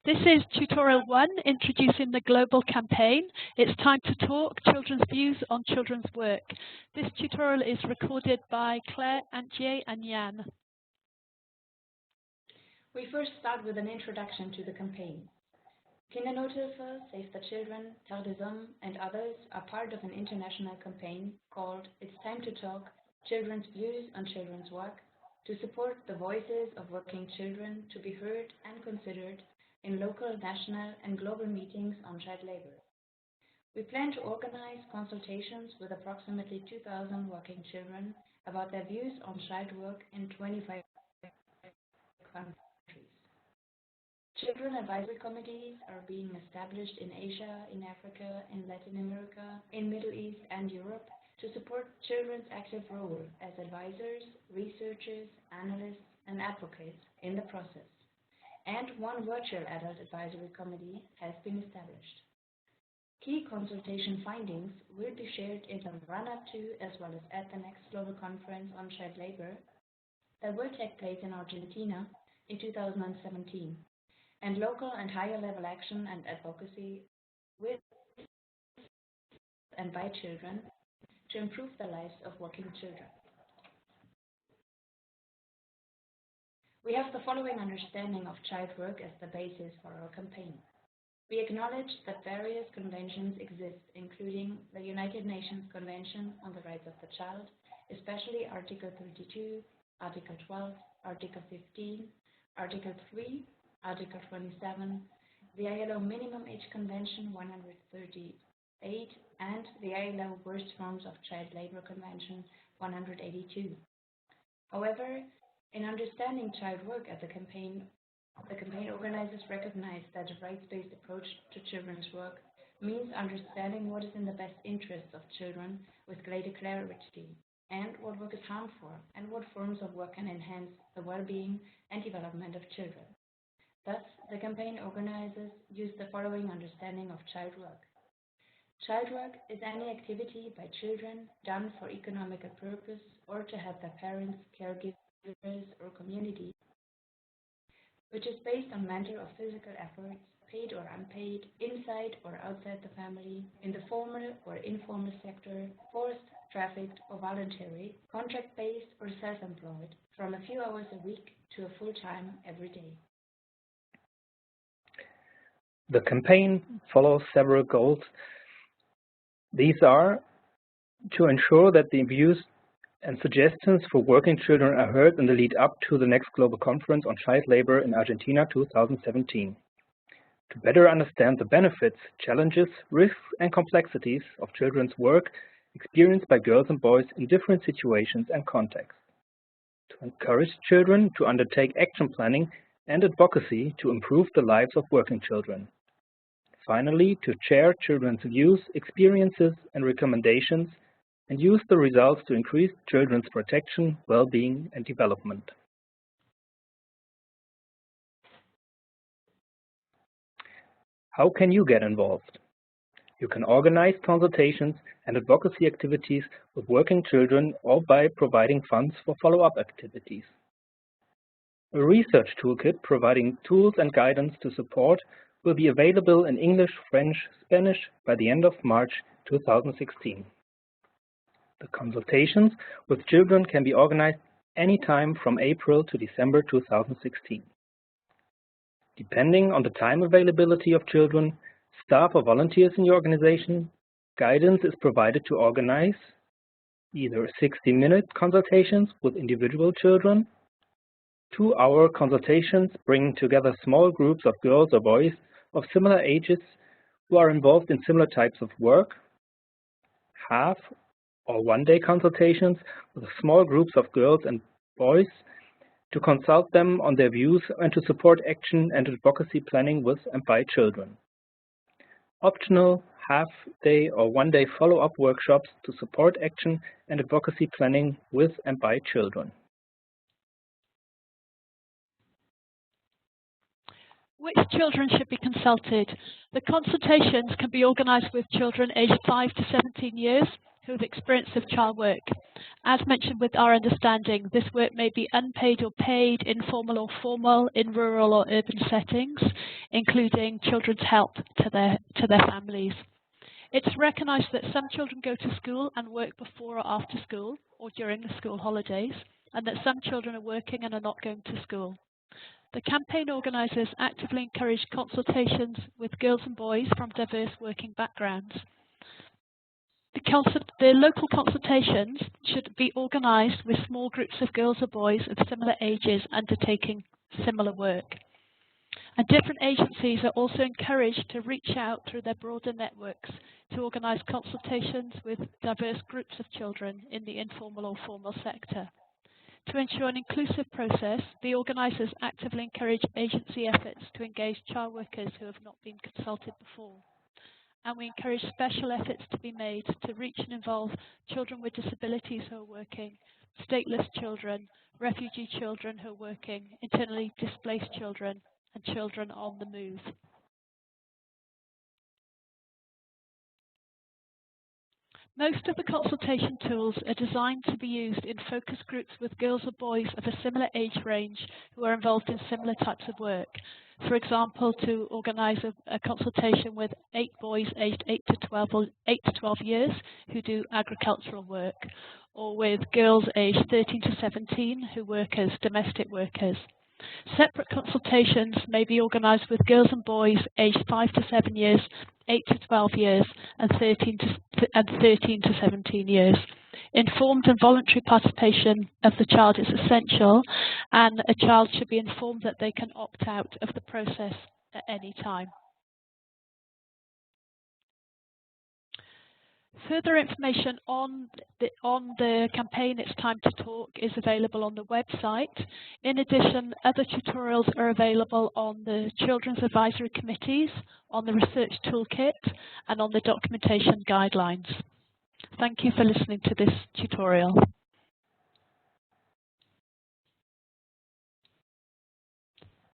This is tutorial 1, introducing the global campaign. It's time to talk, children's views on children's work. This tutorial is recorded by Claire, Antje and Jan. We first start with an introduction to the campaign. Kindernothilfe, Save the Children, Terre des Hommes and others are part of an international campaign called It's Time to Talk, Children's Views on Children's Work, to support the voices of working children to be heard and considered in local, national and global meetings on child labor. We plan to organize consultations with approximately 2,000 working children about their views on child work in 25 countries. Children advisory committees are being established in Asia, in Africa, in Latin America, in Middle East and Europe to support children's active role as advisors, researchers, analysts and advocates in the process. And one virtual adult advisory committee has been established. Key consultation findings will be shared in the run-up to as well as at the next Global Conference on Child Labor that will take place in Argentina in 2017, and local and higher level action and advocacy with and by children to improve the lives of working children. We have the following understanding of child work as the basis for our campaign. We acknowledge that various conventions exist, including the United Nations Convention on the Rights of the Child, especially Article 32, Article 12, Article 15, Article 3, Article 27, the ILO Minimum Age Convention 138, and the ILO Worst Forms of Child Labor Convention 182. However, in understanding child work at the campaign organizers recognize that a rights-based approach to children's work means understanding what is in the best interests of children with greater clarity, and what work is harmful, and what forms of work can enhance the well-being and development of children. Thus, the campaign organizers use the following understanding of child work. Child work is any activity by children done for economical purpose or to help their parents, caregivers, or community, which is based on mental or physical efforts, paid or unpaid, inside or outside the family, in the formal or informal sector, forced, trafficked, or voluntary, contract-based or self-employed, from a few hours a week to a full-time every day. The campaign follows several goals. These are to ensure that the views and suggestions for working children are heard in the lead up to the next Global Conference on Child Labor in Argentina 2017. To better understand the benefits, challenges, risks and complexities of children's work experienced by girls and boys in different situations and contexts. To encourage children to undertake action planning and advocacy to improve the lives of working children. Finally, to share children's views, experiences and recommendations and use the results to increase children's protection, well-being and development. How can you get involved? You can organize consultations and advocacy activities with working children or by providing funds for follow-up activities. A research toolkit providing tools and guidance to support will be available in English, French, Spanish by the end of March 2016. The consultations with children can be organized anytime from April to December 2016. Depending on the time availability of children, staff or volunteers in your organization, guidance is provided to organize either 60-minute consultations with individual children, 2-hour consultations bringing together small groups of girls or boys of similar ages who are involved in similar types of work, half or one-day consultations with small groups of girls and boys to consult them on their views and to support action and advocacy planning with and by children. Optional half-day or one-day follow-up workshops to support action and advocacy planning with and by children. Which children should be consulted? The consultations can be organised with children aged 5 to 17 years who have experience of child work. As mentioned with our understanding, this work may be unpaid or paid, informal or formal, in rural or urban settings. including children's help to their families. It's recognised that some children go to school and work before or after school, or during the school holidays, and that some children are working and are not going to school. The campaign organisers actively encourage consultations with girls and boys from diverse working backgrounds. The local consultations should be organised with small groups of girls or boys of similar ages undertaking similar work. And different agencies are also encouraged to reach out through their broader networks to organise consultations with diverse groups of children in the informal or formal sector. To ensure an inclusive process, the organisers actively encourage agency efforts to engage child workers who have not been consulted before. And we encourage special efforts to be made to reach and involve children with disabilities who are working, stateless children, refugee children who are working, internally displaced children, and children on the move. Most of the consultation tools are designed to be used in focus groups with girls or boys of a similar age range who are involved in similar types of work. For example, to organise a consultation with 8 boys aged 8 to 12 years who do agricultural work, or with girls aged 13 to 17 who work as domestic workers. Separate consultations may be organised with girls and boys aged 5 to 7 years, 8 to 12 years, and 13 to 17 years. Informed and voluntary participation of the child is essential, and a child should be informed that they can opt out of the process at any time. Further information on the campaign It's Time to Talk is available on the website. In addition, other tutorials are available on the Children's Advisory Committees, on the Research Toolkit, and on the documentation guidelines. Thank you for listening to this tutorial.